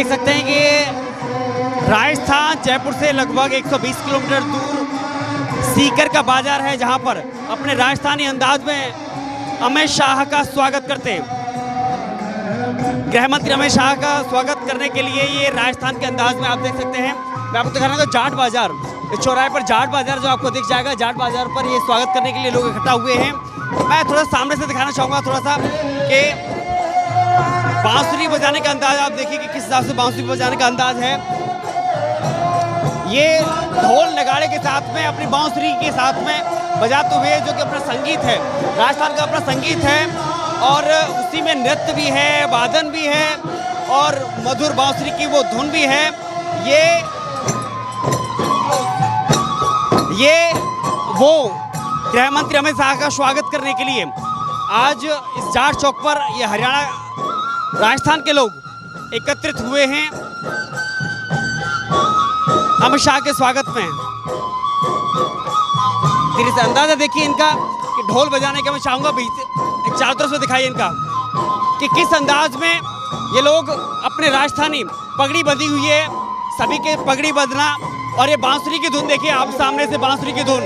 देख सकते हैं कि राजस्थान जयपुर से लगभग 120 किलोमीटर दूर सीकर का बाजार है, जहां पर अपने राजस्थानी अंदाज में अमित शाह का स्वागत करते गृह मंत्री अमित शाह का स्वागत करने के लिए ये राजस्थान के अंदाज में आप देख सकते हैं। मैं आपको दिखा रहा हूँ जाट बाजार, इस चौराहे पर जाट बाजार जो आपको दिख जाएगा, जाट बाजार पर ये स्वागत करने के लिए लोग इकट्ठा हुए हैं। मैं थोड़ा सामने से दिखाना चाहूँगा थोड़ा सा कि बांसुरी बजाने का अंदाज आप देखिए कि किस हिसाब से बांसुरी बजाने का अंदाज है। ये ढोल नगाड़े के साथ में अपनी बांसुरी के साथ में बजाते हुए जो कि अपना संगीत है, राजस्थान का अपना संगीत है और उसी में नृत्य भी है, वादन भी है और मधुर बांसुरी की वो धुन भी है। ये वो गृह मंत्री अमित शाह का स्वागत करने के लिए आज इस जाट चौक पर ये हरियाणा राजस्थान के लोग एकत्रित हुए हैं अमित शाह के स्वागत में। धीरे से अंदाजा देखिए इनका कि ढोल बजाने का मैं चाहूँगा चारों तरफ से दिखाइए इनका कि किस अंदाज में ये लोग अपने राजस्थानी पगड़ी बंधी हुई है, सभी के पगड़ी बंधना और ये बांसुरी की धुन देखिए आप सामने से, बांसुरी की धुन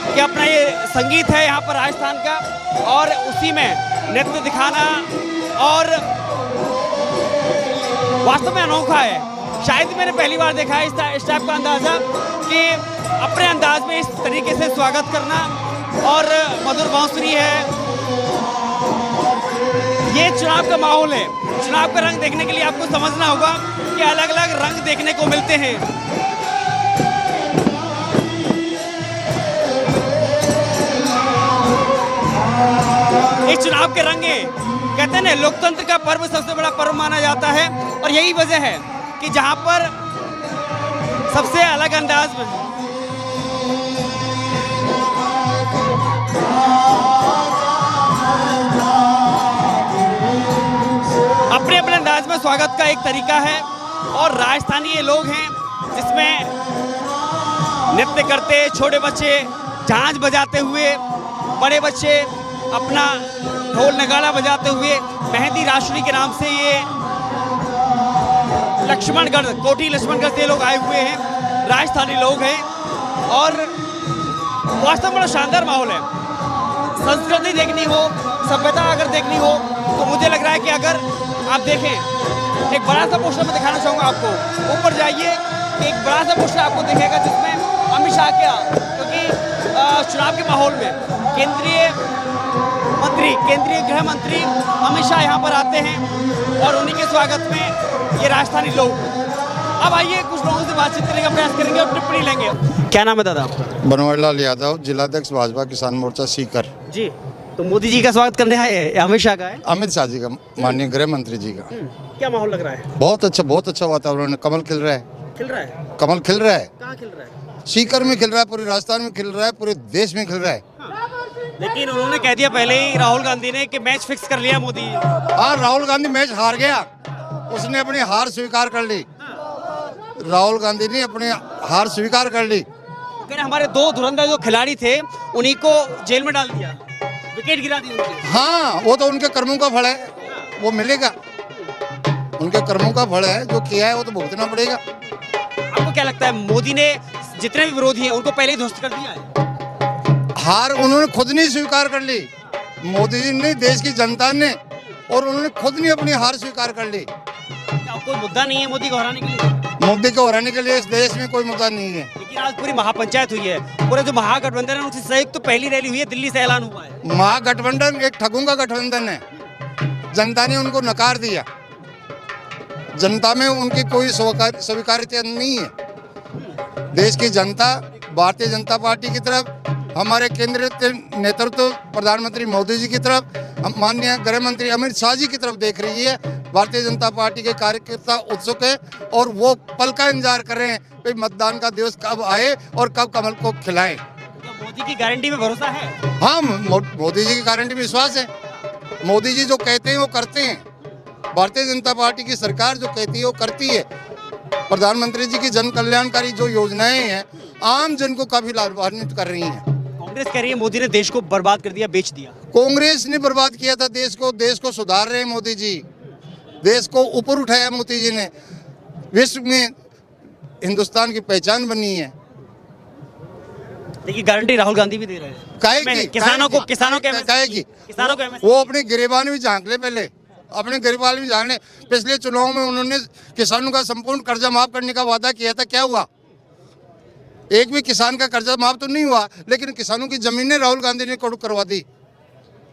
कि अपना ये संगीत है यहाँ पर राजस्थान का और उसी में नृत्य दिखाना और वास्तव में अनोखा है। शायद मैंने पहली बार देखा है इस टाइप का अंदाजा कि अपने अंदाज में इस तरीके से स्वागत करना और मधुर बांसुरी है। ये चुनाव का माहौल है, चुनाव का रंग देखने के लिए आपको समझना होगा कि अलग अलग रंग देखने को मिलते हैं। इस चुनाव के रंग कहते हैं ना, लोकतंत्र का पर्व सबसे बड़ा पर्व माना जाता है और यही वजह है कि जहां पर सबसे अलग अंदाज में अपने अपने अंदाज में स्वागत का एक तरीका है और राजस्थानी ये लोग हैं जिसमें नृत्य करते छोटे बच्चे झांझ बजाते हुए, बड़े बच्चे अपना ढोल नगाड़ा बजाते हुए, मेहंदी राष्ट्रीय के नाम से ये लक्ष्मणगढ़, कोटी लक्ष्मणगढ़ से लोग आए हुए हैं, राजस्थानी लोग हैं और वास्तव में बड़ा शानदार माहौल है। संस्कृति देखनी हो, सभ्यता अगर देखनी हो तो मुझे लग रहा है कि अगर आप देखें एक बड़ा सा पोस्टर मैं दिखाना चाहूँगा आपको, ऊपर जाइए, एक बड़ा सा पोस्टर आपको दिखेगा जिसमें अमित शाह का, क्योंकि चुनाव के माहौल में केंद्रीय गृह मंत्री अमित शाह यहाँ पर आते हैं और उन्हीं के स्वागत में ये राजस्थानी लोग। अब आइए कुछ लोगों से बातचीत करने का प्रयास करेंगे और टिप्पणी लेंगे। क्या नाम है दादा आपका? बनवारीलाल यादव, जिलाध्यक्ष भाजपा किसान मोर्चा सीकर। जी, तो मोदी जी का स्वागत करने आए हैं, अमित शाह का है? अमित शाह जी का, माननीय गृह मंत्री जी का। क्या माहौल लग रहा है? बहुत अच्छा वातावरण है, कमल खिल रहा है। खिल रहा है? कमल खिल रहा है। कहाँ खिल रहा है? सीकर में खिल रहा है, पूरे राजस्थान में खिल रहा है, पूरे देश में खिल रहा है। लेकिन उन्होंने कह दिया पहले ही राहुल गांधी ने कि मैच फिक्स कर लिया मोदी। हाँ, राहुल गांधी मैच हार गया, उसने अपनी हार स्वीकार कर ली। राहुल गांधी ने अपनी हार स्वीकार कर ली। हमारे दो धुरंधर जो खिलाड़ी थे उन्हीं को जेल में डाल दिया, विकेट गिरा दी उनकी। हाँ, वो तो उनके कर्मों का फल है, वो मिलेगा। उनके कर्मों का फल है, जो किया है वो तो भुगतना पड़ेगा। आपको क्या लगता है मोदी ने जितने भी विरोधी हैं उनको पहले ही ध्वस्त कर दिया है? हार उन्होंने खुद नहीं स्वीकार कर ली, मोदी जी ने, देश की जनता ने, और उन्होंने खुद नहीं अपनी हार स्वीकार कर ली। क्या कोई मुद्दा नहीं है मोदी को हराने के लिए? मोदी को हराने के लिए इस देश में कोई मुद्दा नहीं है। लेकिन आज पूरी महापंचायत हुई है, पूरे जो महागठबंधन है उसकी संयुक्त तो पहली रैली हुई है, दिल्ली से ऐलान हुआ है। महागठबंधन एक ठगों का गठबंधन है, जनता ने उनको नकार दिया। जनता में उनकी कोई स्वीकार्यता नहीं है। देश की जनता भारतीय जनता पार्टी की तरफ, हमारे केंद्रीय नेतृत्व प्रधानमंत्री मोदी जी की तरफ, माननीय गृह मंत्री अमित शाह जी की तरफ देख रही है। भारतीय जनता पार्टी के कार्यकर्ता उत्सुक है और वो पल का इंतजार कर रहे हैं कि मतदान का दिवस कब आए और कब कमल को खिलाएं। तो मोदी की गारंटी में भरोसा है? हाँ, मोदी जी की गारंटी में विश्वास है। मोदी जी जो कहते हैं वो करते हैं। भारतीय जनता पार्टी की सरकार जो कहती है वो करती है। प्रधानमंत्री जी की जन कल्याणकारी जो योजनाएं हैं आम जन को काफी लाभान्वित कर रही हैं। कांग्रेस कह रही है मोदी ने देश को बर्बाद कर दिया, बेच दिया। कांग्रेस ने बर्बाद किया था देश को। देश को सुधार रहे मोदी जी, देश को ऊपर उठाया मोदी जी ने। विश्व में हिंदुस्तान की पहचान बनी है। देखिए गारंटी राहुल गांधी भी दे रहे हैं काहे की? किसानों को काहे की? किसानों को वो अपने गिरेबान भी झांक ले, पहले अपने गिरेबान भी झांक ले। पिछले चुनाव में उन्होंने किसानों का संपूर्ण कर्जा माफ करने का वादा किया था, क्या हुआ? एक भी किसान का कर्जा माफ तो नहीं हुआ, लेकिन किसानों की जमीनें राहुल गांधी ने कुर्क करवा दी।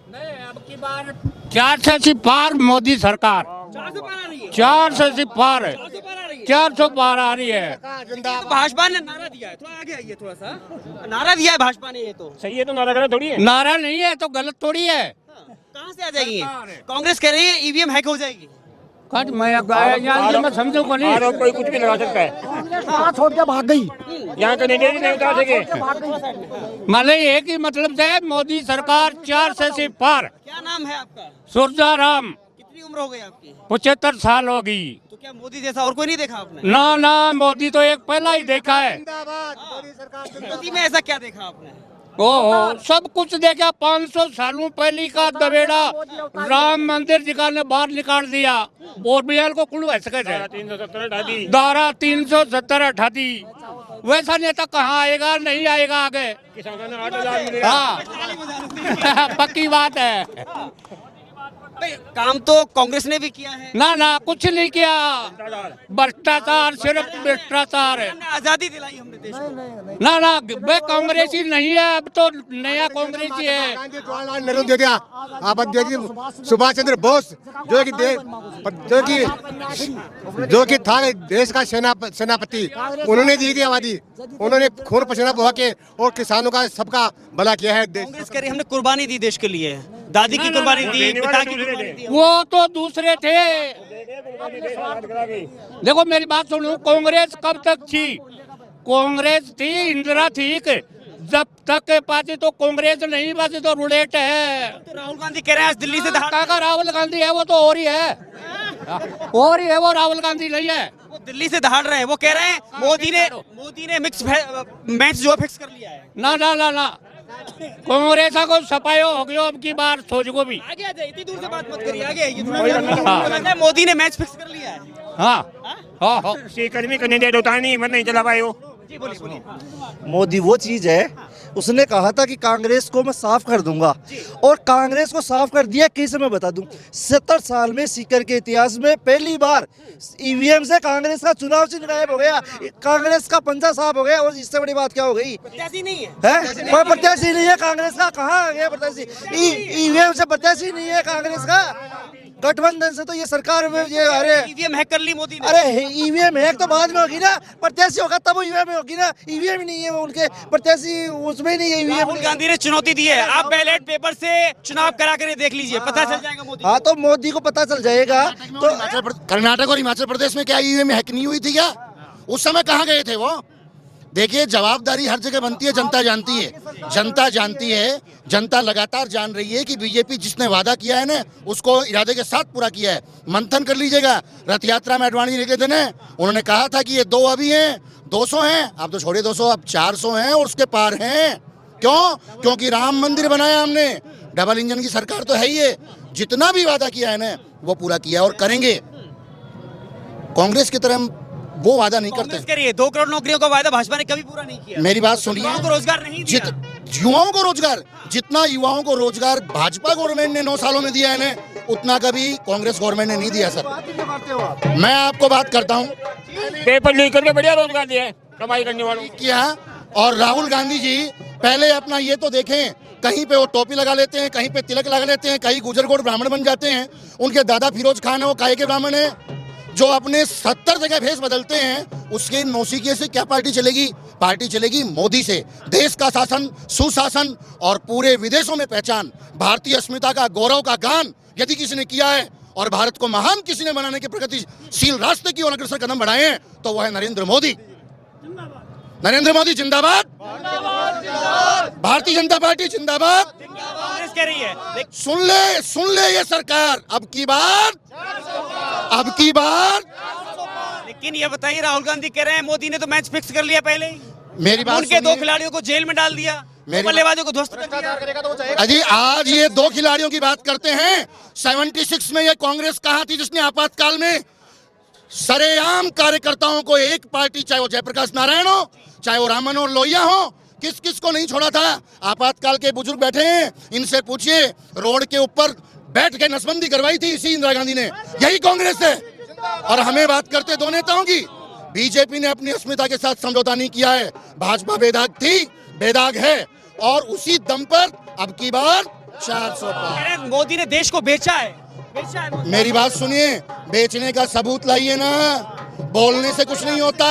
अब की बार 400 से पार मोदी सरकार, 400 पार आ रही है, 400 से पार है, 400 पार आ रही है। 400 पार आ रही है। तो भाजपा ने नारा दिया है, थोड़ा आगे आइए, थोड़ा सा नारा दिया है भाजपा ने, ये तो सही है, तो नारा गलत थोड़ी है। नारा नहीं है तो गलत थोड़ी है। कहाँ से आ जाएगी? कांग्रेस कह रही है ईवीएम हैक हो जाएगी। कट मैं मैं समझू को नहीं। आरोप कोई कुछ भी लगा सकता है। छोड़ के भाग गई। यहाँ तो नहीं उतार सके। माने एक ही मतलब से मोदी सरकार 400 से पार। क्या नाम है आपका? सुरजाराम, कितनी उम्र हो गई आपकी? 75 साल हो गई। तो क्या मोदी जैसा और कोई नहीं देखा आपने? ना ना, मोदी तो एक पहला ही देखा है। मोदी में ऐसा क्या देखा आपने? ओहो, सब कुछ देखा। 500 सालों पहले का दबेड़ा राम मंदिर जी ने बाहर निकाल दिया। और बिहार को कुल ऐसे कैसे 370 हटा दी। धारा 370 हटा दी। वैसा नेता कहाँ आएगा? नहीं आएगा आगे। किसानों ने 8,000 मिलेगा। हाँ पक्की बात है। भाई, काम तो कांग्रेस ने भी किया है। ना ना, कुछ नहीं किया। भ्रष्टाचार, सिर्फ भ्रष्टाचार है। हमने आजादी दिलाई हमने देश को। ना ना, वे कांग्रेस ही नहीं है, अब तो नया कांग्रेस ही है। जवाहरलाल नेहरू दे दिया, आप देखिए सुभाष चंद्र बोस जो कि था देश का सेनापति, उन्होंने दी थी आबादी। उन्होंने खून पसीना बहा के और किसानों का सबका भला किया है। कांग्रेस कह रही हमने कुर्बानी दी देश के लिए, दादी की कुर्बानी दी, पिता की कुर्बानी दी। वो तो दूसरे थे। देखो मेरी बात सुनो, कांग्रेस कब तक थी? कांग्रेस थी, इंदिरा थी। जब तक पार्टी तो कांग्रेस नहीं पाती तो रूलेट है। तो राहुल गांधी कह रहे हैं आज दिल्ली से दहाड़, काका राहुल गांधी है, वो तो और ही है, और ही है, वो राहुल गांधी नहीं है। वो दिल्ली से दहाड़ रहे हैं। वो कह रहे हैं मोदी ने मिक्स मैच जो फिक्स कर लिया है। ना ना ना ना, कांग्रेस को सफायो हो गयो अब की बार, सोच को भी। आगे आ जाइए, इतनी दूर से बात मत करिए, आगे आइए थोड़ा। लगता है मोदी ने मैच फिक्स कर लिया है। हाँ हाँ हाँ। कर्मी करने दे उतार नहीं, मत नहीं चला पाए वो। जी बोलिए बोलिए। मोदी वो चीज है, उसने कहा था कि कांग्रेस को मैं साफ कर दूंगा, और कांग्रेस को साफ कर दिया। कैसे मैं बता दूं, 70 साल में सीकर के इतिहास में पहली बार ईवीएम से कांग्रेस का चुनाव चिन्ह गायब हो गया, कांग्रेस का पंजा साफ हो गया। और इससे बड़ी बात क्या हो गई? प्रत्याशी नहीं है, कोई प्रत्याशी नहीं है कांग्रेस का। कहाँ आ गया प्रत्याशी? ईवीएम से प्रत्याशी नहीं है कांग्रेस का। गठबंधन से तो ये सरकार में ये, अरे ईवीएम हैक कर ली मोदी ने। अरे ईवीएम हैक तो बाद में होगी ना, प्रत्याशी होगा तब ईवीएम होगी ना। ईवीएम ही नहीं है वो, उनके प्रत्याशी उसमें नहीं है ईवीएम। राहुल गांधी ने चुनौती दी है, आप बैलेट पेपर से चुनाव करा कर देख लीजिए, पता चल जाएगा मोदी। हाँ तो मोदी को पता चल जाएगा। तो कर्नाटक और हिमाचल प्रदेश में क्या ईवीएम हैक नहीं हुई थी क्या? उस समय कहाँ गए थे वो? देखिए, जवाबदारी हर जगह बनती है, जनता जानती है, जनता जानती है। जनता लगातार जान रही है कि बीजेपी जिसने वादा किया है ना, उसको इरादे के साथ पूरा किया है। मंथन कर लीजिएगा, रथ यात्रा में अडवाणी लेके देने उन्होंने कहा था कि ये 2 अभी हैं, 200 हैं, अब तो छोड़िए 200, अब 400 हैं और उसके पार हैं। क्यों? क्योंकि राम मंदिर बनाया हमने। डबल इंजन की सरकार तो है ही है। जितना भी वादा किया है ना, वो पूरा किया और करेंगे। कांग्रेस की तरह वो वादा नहीं करते। करिए 2 करोड़ नौकरियों का वादा भाजपा ने कभी पूरा नहीं किया। मेरी बात सुनिए, युवाओं को रोजगार नहीं दिया। युवाओं को रोजगार, जितना युवाओं को रोजगार भाजपा गवर्नमेंट ने 9 सालों में दिया है ना, उतना कभी कांग्रेस गवर्नमेंट ने नहीं दिया सर। मैं आपको बात करता हूँ, पेपर लीक करके बढ़िया रोजगार दिया है कमाई करने वालों को। किया। और राहुल गांधी जी पहले अपना ये तो देखें, कहीं पे वो टोपी लगा लेते हैं, कहीं पे तिलक लगा लेते हैं, कहीं गुजरगोड़ ब्राह्मण बन जाते हैं। उनके दादा फिरोज खान है, वो काहे के ब्राह्मण है, जो अपने 70 जगह भेष बदलते हैं। उसके नौसिखिए से क्या पार्टी चलेगी? पार्टी चलेगी मोदी से। देश का शासन, सुशासन और पूरे विदेशों में पहचान, भारतीय अस्मिता का, गौरव का गान यदि किसी ने किया है और भारत को महान किसी ने बनाने के प्रगतिशील रास्ते की ओर अग्रसर कदम बढ़ाए हैं, तो वह है नरेंद्र मोदी। नरेंद्र मोदी जिंदाबाद, भारतीय जनता पार्टी जिंदाबाद। कांग्रेस कह रही है। सुन ले ये सरकार, अब की बार लेकिन ये बताइए, राहुल गांधी कह रहे हैं मोदी ने तो मैच फिक्स कर लिया पहले ही। मेरी बात उनके 2 सुनिए। खिलाड़ियों को जेल में डाल दिया, बल्लेबाजों को ध्वस्त कर दिया। अजी आज ये 2 खिलाड़ियों की बात करते हैं। 76 में ये कांग्रेस कहाँ थी जिसने आपातकाल में सरेआम कार्यकर्ताओं को एक पार्टी, चाहे वो जयप्रकाश नारायण हो, चाहे वो राममनोहर लोहिया हो, किस किस को नहीं छोड़ा था। आपातकाल के बुजुर्ग बैठे हैं, इनसे पूछिए, रोड के ऊपर बैठ के नसबंदी करवाई थी इसी इंदिरा गांधी ने, यही कांग्रेस है। और हमें बात करते दो नेताओं की, बीजेपी ने अपनी अस्मिता के साथ समझौता नहीं किया है। भाजपा बेदाग थी, बेदाग है, और उसी दम पर अब की बार 400 पार। मोदी ने देश को बेचा है मोदी। मेरी बात सुनिए, बेचने का सबूत लाइए ना, बोलने से कुछ नहीं होता।